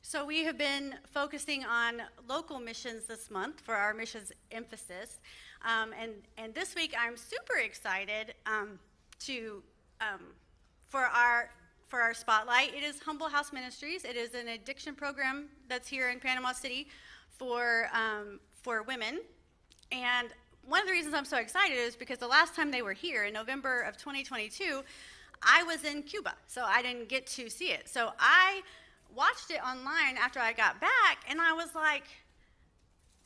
So we have been focusing on local missions this month for our missions emphasis. And this week I'm super excited to for our spotlight. It is Humble House Ministries. It is an addiction program that's here in Panama City for women. And one of the reasons I'm so excited is because the last time they were here in November of 2022, I was in Cuba, so I didn't get to see it. So I watched it online after I got back, and I was like,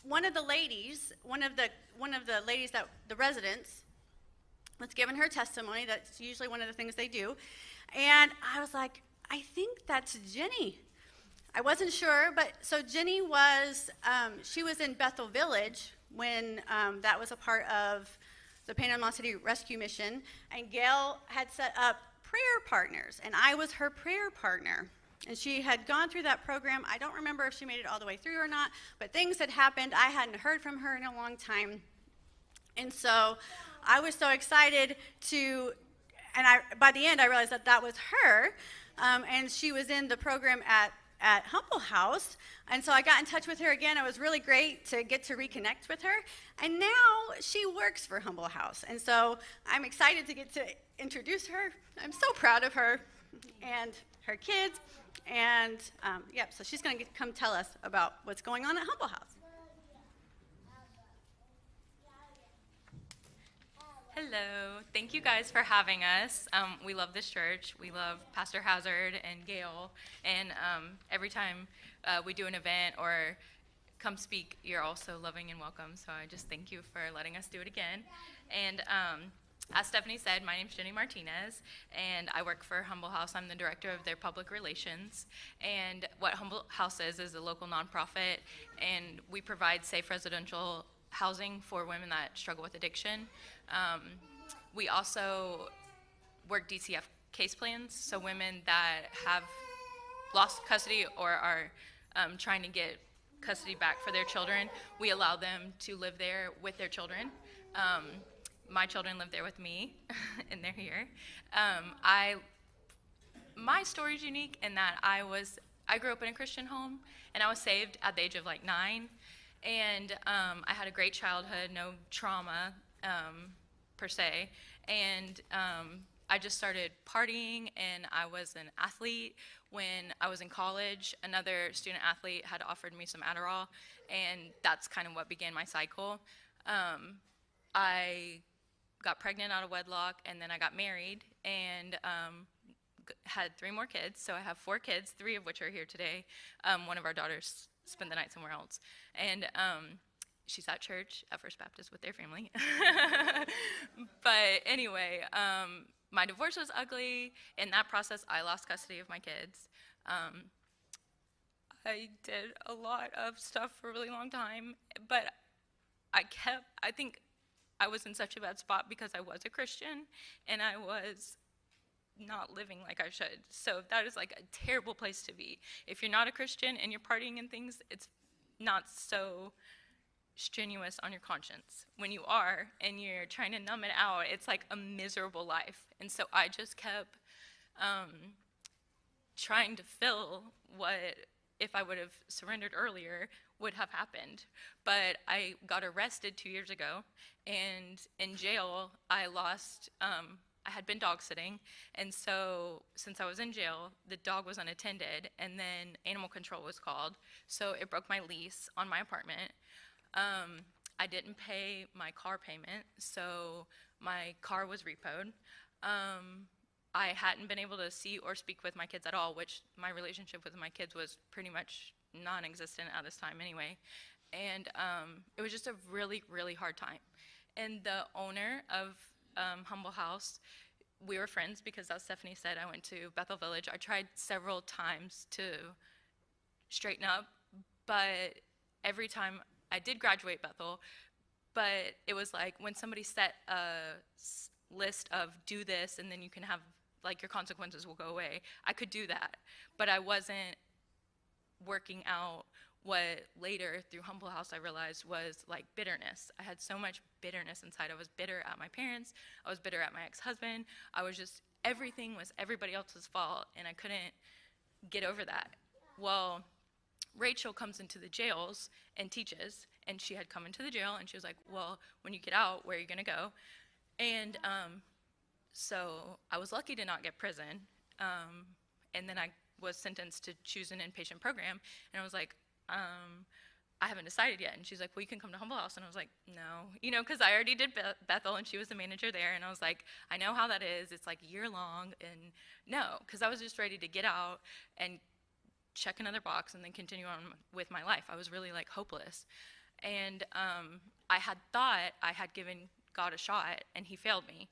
one of the ladies that the residents was giving her testimony. That's usually one of the things they do, and I was like, I think that's Jenny. I wasn't sure, but so Jenny was she was in Bethel Village when that was a part of the Panama City Rescue Mission, and Gail had set up prayer partners, and I was her prayer partner. And she had gone through that program. I don't remember if she made it all the way through or not, but things had happened. I hadn't heard from her in a long time. And so I was so excited by the end I realized that was her, and she was in the program at Humble House. And so I got in touch with her again. It was really great to get to reconnect with her. And now she works for Humble House. And so I'm excited to get to introduce her. I'm so proud of her and her kids. And so she's going to come tell us about what's going on at Humble House. Hello. Thank you guys for having us. We love this church. We love Pastor Hazard and Gail. And every time we do an event or come speak, you're also loving and welcome. So I just thank you for letting us do it again. And as Stephanie said, my name's Jenny Martinez, and I work for Humble House. I'm the director of their public relations. And what Humble House is a local nonprofit, and we provide safe residential housing for women that struggle with addiction. We also work DCF case plans, so women that have lost custody or are trying to get custody back for their children, we allow them to live there with their children. My children live there with me, and they're here. My story's unique in that I grew up in a Christian home, and I was saved at the age of 9. And I had a great childhood, no trauma per se. And I just started partying, and I was an athlete. When I was in college, another student athlete had offered me some Adderall, and that's kind of what began my cycle. I got pregnant out of wedlock, and then I got married, and had 3 more kids. So I have 4 kids, 3 of which are here today. One of our daughters spent the night somewhere else. And she's at church at First Baptist with their family. But anyway, my divorce was ugly. In that process, I lost custody of my kids. I did a lot of stuff for a really long time, but I think I was in such a bad spot because I was a Christian, and I was not living like I should. So that is a terrible place to be. If you're not a Christian and you're partying and things, it's not so strenuous on your conscience. When you are and you're trying to numb it out, it's like a miserable life. And so I just kept trying to fill what, if I would have surrendered earlier, would have happened. But I got arrested 2 years ago, and in jail I had been dog sitting, and so since I was in jail, the dog was unattended, and then animal control was called, so it broke my lease on my apartment. I didn't pay my car payment, so my car was repoed. I hadn't been able to see or speak with my kids at all, which my relationship with my kids was pretty much non-existent at this time anyway. And it was just a really, really hard time. And the owner of Humble House, we were friends because, as Stephanie said, I went to Bethel Village. I tried several times to straighten up, but every time I did graduate Bethel, but it was like when somebody set a list of do this and then you can have, your consequences will go away, I could do that, but I wasn't working out what later through Humble House I realized was bitterness. I had so much bitterness inside. I was bitter at my parents. I was bitter at my ex-husband. I was just, everything was everybody else's fault, and I couldn't get over that. Well, Rachel comes into the jails and teaches, and she had come into the jail, and she was like, well, when you get out, where are you going to go? And so I was lucky to not get prison. And then I was sentenced to choose an inpatient program, and I was like, I haven't decided yet. And she's like, well, you can come to Humble House. And I was like, no, because I already did Bethel, and she was the manager there. And I was like, I know how that is. It's like year long. And no, because I was just ready to get out and check another box and then continue on with my life. I was really like hopeless. And I had thought I had given God a shot, and he failed me,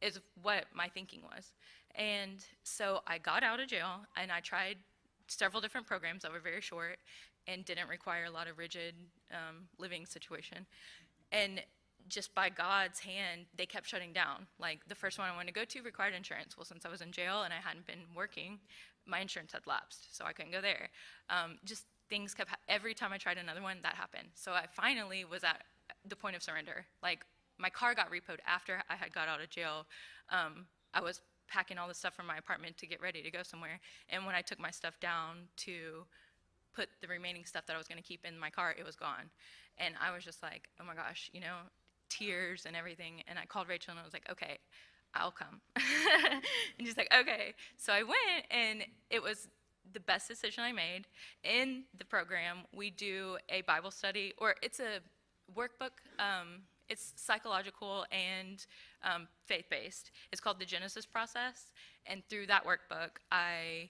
is what my thinking was. And so I got out of jail, and I tried several different programs that were very short and didn't require a lot of rigid living situation. And just by God's hand, they kept shutting down. Like the first one I wanted to go to required insurance. Well, since I was in jail and I hadn't been working, my insurance had lapsed, so I couldn't go there. Just things kept, every time I tried another one, that happened. So I finally was at the point of surrender. Like my car got repoed after I had got out of jail. I was packing all the stuff from my apartment to get ready to go somewhere. And when I took my stuff down to put the remaining stuff that I was going to keep in my car, it was gone. And I was just like, oh my gosh, tears and everything. And I called Rachel and I was like, okay, I'll come. And she's like, okay. So I went, and it was the best decision I made. In the program, we do a Bible study, or it's a workbook. It's psychological and faith-based. It's called the Genesis Process. And through that workbook, I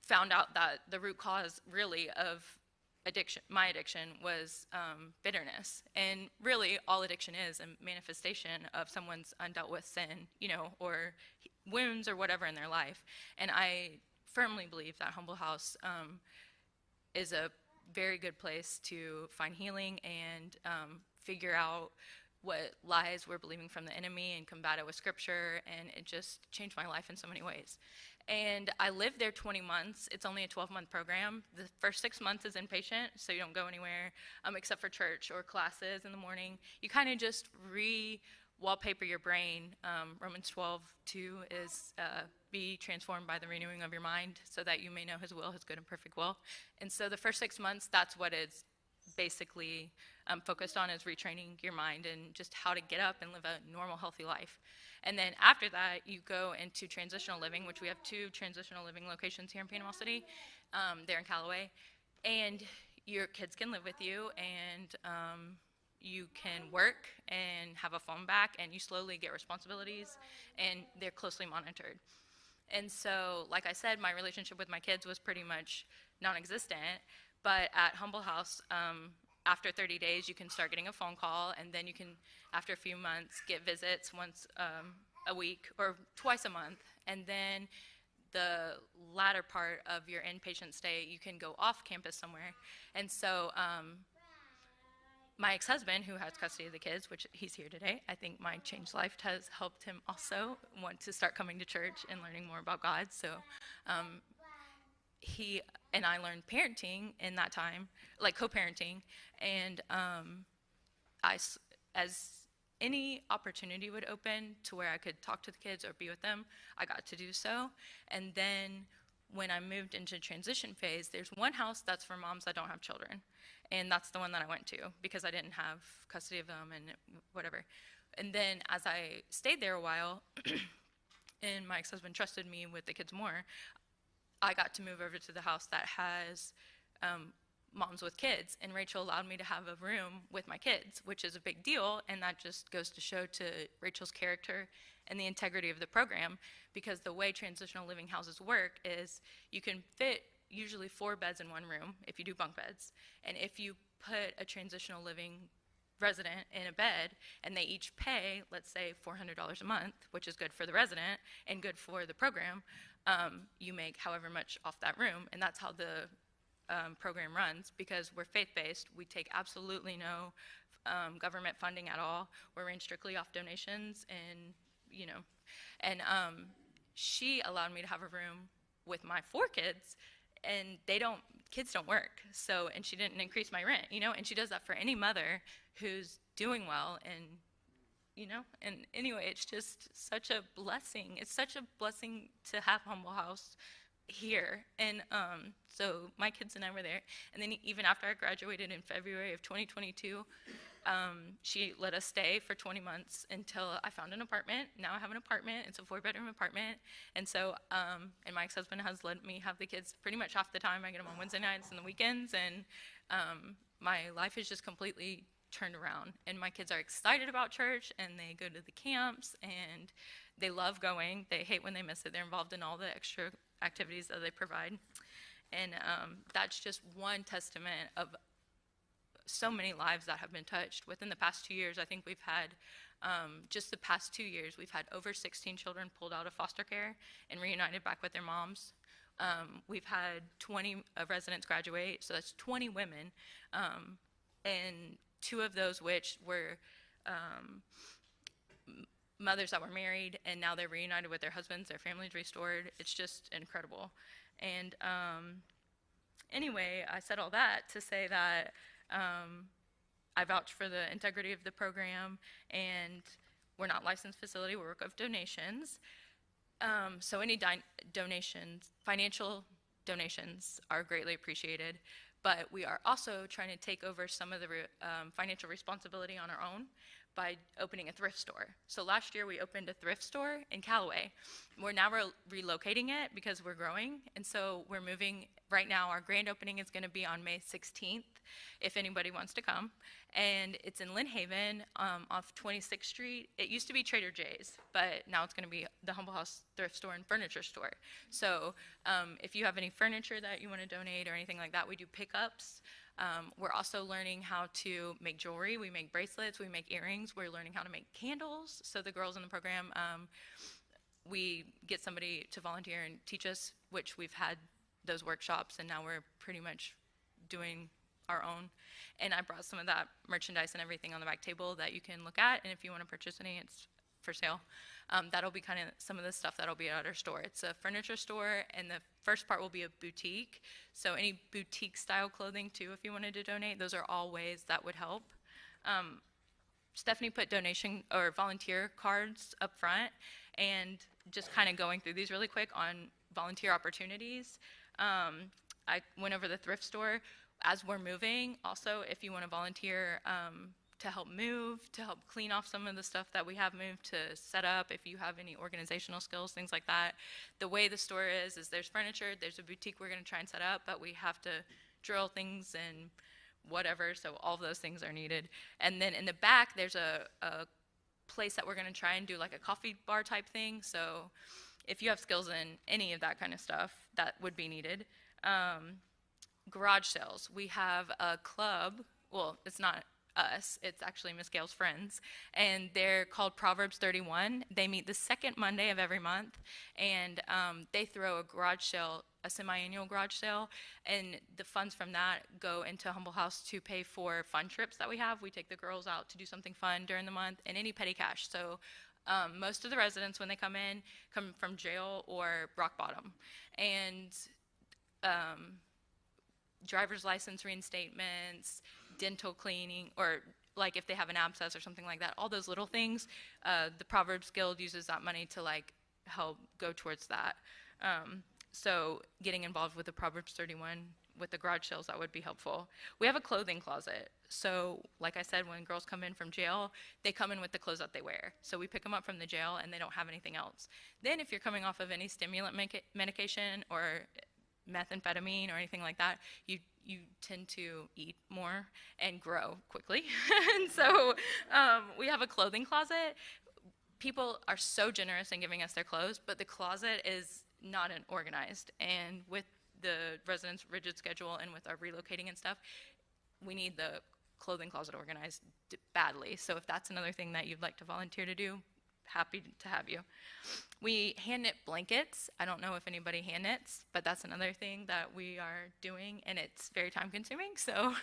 found out that the root cause really of my addiction was bitterness. And really all addiction is a manifestation of someone's undealt with sin, or wounds or whatever in their life. And I firmly believe that Humble House is a very good place to find healing and figure out what lies we're believing from the enemy and combat it with scripture. And it just changed my life in so many ways. And I lived there 20 months. It's only a 12-month program. The first 6 months is inpatient, so you don't go anywhere except for church or classes in the morning. You kind of just wallpaper your brain. Romans 12:2 is be transformed by the renewing of your mind so that you may know his will, his good and perfect will. And so the first 6 months, that's what it's basically focused on, is retraining your mind and just how to get up and live a normal, healthy life. And then after that, you go into transitional living, which we have 2 transitional living locations here in Panama City. They're in Callaway. And your kids can live with you, and you can work and have a phone back, and you slowly get responsibilities, and they're closely monitored. And so, like I said, my relationship with my kids was pretty much non-existent. But at Humble House, after 30 days, you can start getting a phone call, and then you can, after a few months, get visits once a week or twice a month. And then the latter part of your inpatient stay, you can go off campus somewhere. And so my ex-husband, who has custody of the kids, which he's here today, I think my changed life has helped him also want to start coming to church and learning more about God. So he and I learned parenting in that time, like co-parenting, and as any opportunity would open to where I could talk to the kids or be with them, I got to do so. And then when I moved into transition phase, there's one house that's for moms that don't have children, and that's the one that I went to because I didn't have custody of them and whatever. And then as I stayed there a while, and my ex-husband trusted me with the kids more, I got to move over to the house that has moms with kids, and Rachel allowed me to have a room with my kids, which is a big deal, and that just goes to show to Rachel's character and the integrity of the program, because the way transitional living houses work is you can fit usually 4 beds in one room if you do bunk beds, and if you put a transitional living resident in a bed and they each pay, let's say, $400 a month, which is good for the resident and good for the program, you make however much off that room. And that's how the program runs, because we're faith-based. We take absolutely no government funding at all. We're ran strictly off donations, and she allowed me to have a room with my 4 kids, and kids don't work. So, and she didn't increase my rent, and she does that for any mother who's doing well. And and anyway, it's just such a blessing. It's such a blessing to have Humble House here. And so my kids and I were there. And then even after I graduated in February of 2022, she let us stay for 20 months until I found an apartment. Now I have an apartment. It's a 4-bedroom apartment. And so, and my ex-husband has let me have the kids pretty much half the time. I get them on Wednesday nights and the weekends. And my life is just completely turned around. And my kids are excited about church, and they go to the camps, and they love going. They hate when they miss it. They're involved in all the extra activities that they provide. And that's just one testament of so many lives that have been touched. Within the past 2 years, I think we've had, just the past 2 years, we've had over 16 children pulled out of foster care and reunited back with their moms. We've had 20 residents graduate, so that's 20 women, and 2 of those which were mothers that were married, and now they're reunited with their husbands, their families restored. It's just incredible. And anyway, I said all that to say that I vouch for the integrity of the program, and we're not licensed facility, we work off donations. So any donations, financial donations are greatly appreciated, but we are also trying to take over some of the financial responsibility on our own by opening a thrift store. So last year we opened a thrift store in Callaway. We're now relocating it because we're growing, and so we're moving. Right now our grand opening is gonna be on May 16th, if anybody wants to come. And it's in Lynn Haven, off 26th Street. It used to be Trader Joe's, but now it's gonna be the Humble House thrift store and furniture store. So if you have any furniture that you wanna donate or anything like that, we do pickups. We're also learning how to make jewelry. We make bracelets, we make earrings. We're learning how to make candles. So the girls in the program, we get somebody to volunteer and teach us, which we've had those workshops, and now we're pretty much doing our own. And I brought some of that merchandise and everything on the back table that you can look at, and if you want to purchase any, it's for sale. That'll be kind of some of the stuff that'll be at our store. It's a furniture store, and the first part will be a boutique. So any boutique style clothing too, if you wanted to donate, those are all ways that would help. Stephanie put donation or volunteer cards up front, and just kind of going through these really quick on volunteer opportunities. I went over the thrift store. As we're moving, also, if you want to volunteer to help move, to help clean off some of the stuff that we have moved, to set up, if you have any organizational skills, things like that. The way the store is there's furniture, there's a boutique we're going to try and set up, but we have to drill things and whatever, so all of those things are needed. And then in the back, there's a place that we're going to try and do like a coffee bar type thing. So if you have skills in any of that kind of stuff, that would be needed. Garage sales. We have a club. Well, it's not us. It's actually Miss Gail's friends. And they're called Proverbs 31. They meet the second Monday of every month. And they throw a garage sale, a semi-annual garage sale. And the funds from that go into Humble House to pay for fun trips that we have. We take the girls out to do something fun during the month, and any petty cash. So most of the residents, when they come in, come from jail or rock bottom. And driver's license reinstatements, dental cleaning, or like if they have an abscess or something like that, all those little things, the Proverbs Guild uses that money to like help go towards that. So getting involved with the Proverbs 31 with the garage sales, that would be helpful. We have a clothing closet. So like I said, when girls come in from jail, they come in with the clothes that they wear. So we pick them up from the jail and they don't have anything else. Then if you're coming off of any stimulant medication or methamphetamine or anything like that, you tend to eat more and grow quickly. And so we have a clothing closet. People are so generous in giving us their clothes, but the closet is not organized. And with the residents' rigid schedule and with our relocating and stuff, we need the clothing closet organized badly. So if that's another thing that you'd like to volunteer to do, happy to have you. We hand knit blankets. I don't know if anybody hand knits, but that's another thing that we are doing, and it's very time consuming. So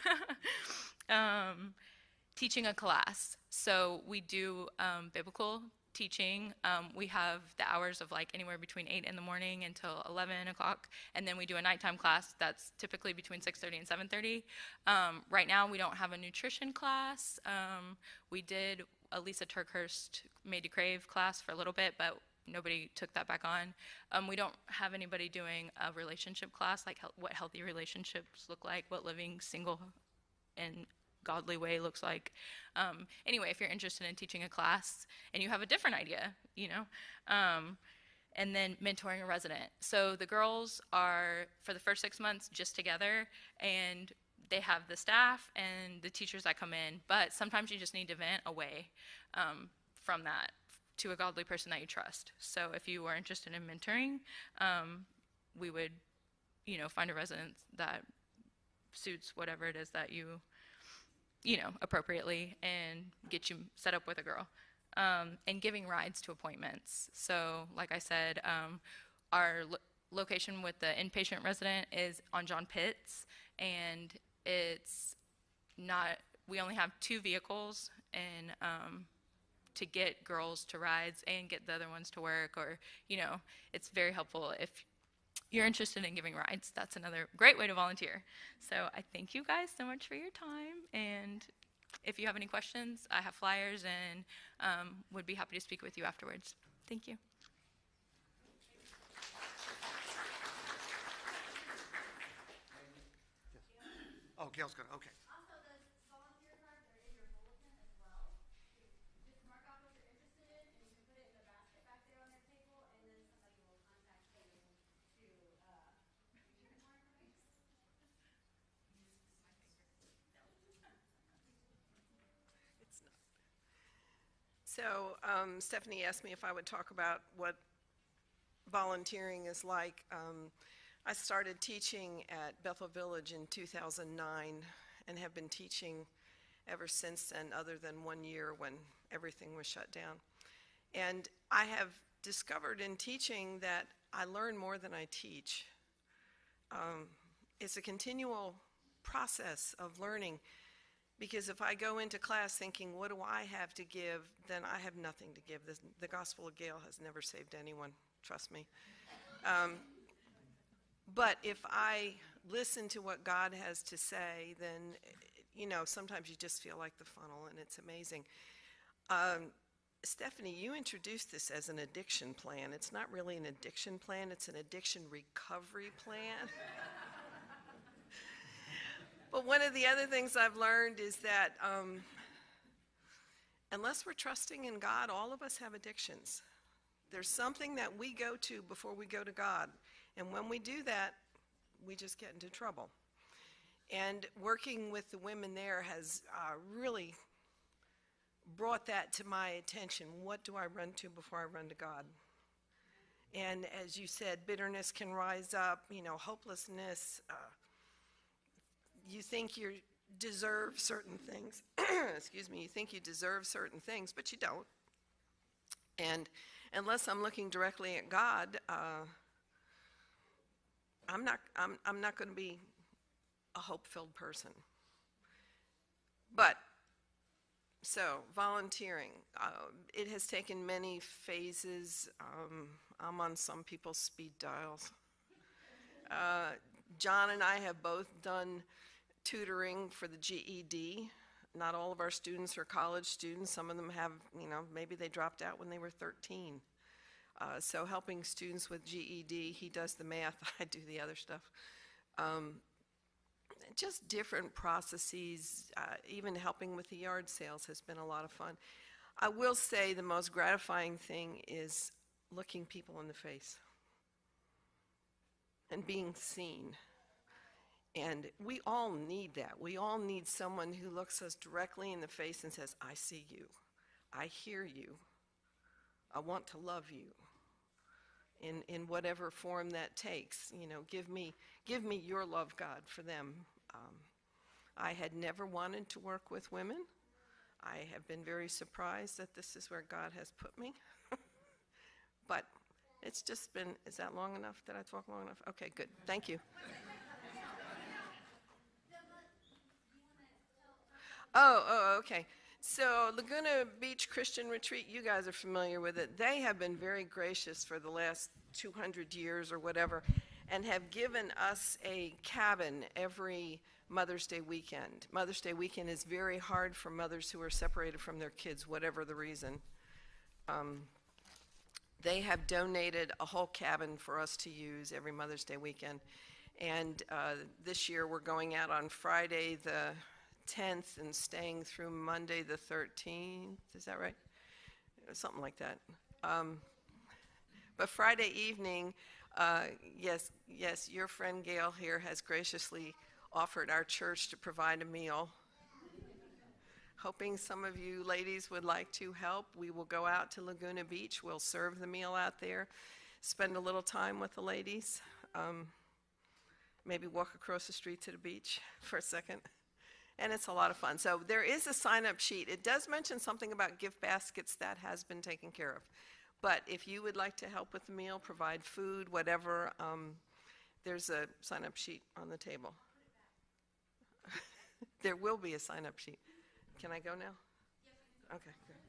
teaching a class. So we do biblical teaching. We have the hours of like anywhere between 8 in the morning until 11 o'clock, and then we do a nighttime class that's typically between 6:30 and 7:30. Right now we don't have a nutrition class. We did a Lisa Turkhurst Made to Crave class for a little bit, but nobody took that back on. We don't have anybody doing a relationship class, like what healthy relationships look like, what living single and godly way looks like. Anyway, if you're interested in teaching a class and you have a different idea, and then mentoring a resident. So the girls are, for the first 6 months, just together, and they have the staff and the teachers that come in, but sometimes you just need to vent away from that to a godly person that you trust. So if you are interested in mentoring, we would, find a resident that suits whatever it is that you appropriately, and get you set up with a girl. And giving rides to appointments. So, like I said, our location with the inpatient resident is on John Pitts, and it's not, we only have 2 vehicles, and to get girls to rides and get the other ones to work, or, it's very helpful if you're interested in giving rides. That's another great way to volunteer. So I thank you guys so much for your time, and if you have any questions, I have flyers, and would be happy to speak with you afterwards. Thank you. Oh, Gail's gonna, okay. Also, the volunteer cards are in your bulletin as well. Just mark off what you're interested in, and you can put it in the basket back there on their table, and then somebody will contact you to get more information. So Stephanie asked me if I would talk about what volunteering is like. I started teaching at Bethel Village in 2009 and have been teaching ever since then, other than 1 year when everything was shut down. And I have discovered in teaching that I learn more than I teach. It's a continual process of learning, because if I go into class thinking, what do I have to give, then I have nothing to give. The Gospel of Gail has never saved anyone, trust me. But if I listen to what God has to say, then, sometimes you just feel like the funnel, and it's amazing. Stephanie, you introduced this as an addiction plan. It's not really an addiction plan, it's an addiction recovery plan. But one of the other things I've learned is that unless we're trusting in God, all of us have addictions. There's something that we go to before we go to God. And when we do that, we just get into trouble. And working with the women there has really brought that to my attention. What do I run to before I run to God? And as you said, bitterness can rise up, hopelessness. You think you deserve certain things. Excuse me. You think you deserve certain things, but you don't. And unless I'm looking directly at God, I'm not going to be a hope-filled person. But so volunteering, it has taken many phases. I'm on some people's speed dials. John and I have both done tutoring for the GED. Not all of our students are college students. Some of them have, maybe they dropped out when they were 13. So helping students with GED, he does the math, I do the other stuff. Just different processes, even helping with the yard sales has been a lot of fun. I will say the most gratifying thing is looking people in the face and being seen. And we all need that. We all need someone who looks us directly in the face and says, I see you, I hear you, I want to love you. In whatever form that takes, give me your love, God, for them. I had never wanted to work with women. I have been very surprised that this is where God has put me. But it's just been, is that long enough? Did I talk long enough? Okay, good. Thank you. Oh, okay. So Laguna Beach Christian Retreat, you guys are familiar with it. They have been very gracious for the last 200 years or whatever, and have given us a cabin every Mother's Day weekend. Mother's Day weekend is very hard for mothers who are separated from their kids, whatever the reason. They have donated a whole cabin for us to use every Mother's Day weekend. And this year we're going out on Friday the 10th and staying through Monday the 13th. Is that right? Something like that. But Friday evening, yes, your friend Gail here has graciously offered our church to provide a meal. Hoping some of you ladies would like to help. We will go out to Laguna Beach. We'll serve the meal out there, spend a little time with the ladies, maybe walk across the street to the beach for a second. And it's a lot of fun. So there is a sign-up sheet. It does mention something about gift baskets. That has been taken care of. But if you would like to help with the meal, provide food, whatever, there's a sign-up sheet on the table. There will be a sign-up sheet. Can I go now? Yes. Okay, good.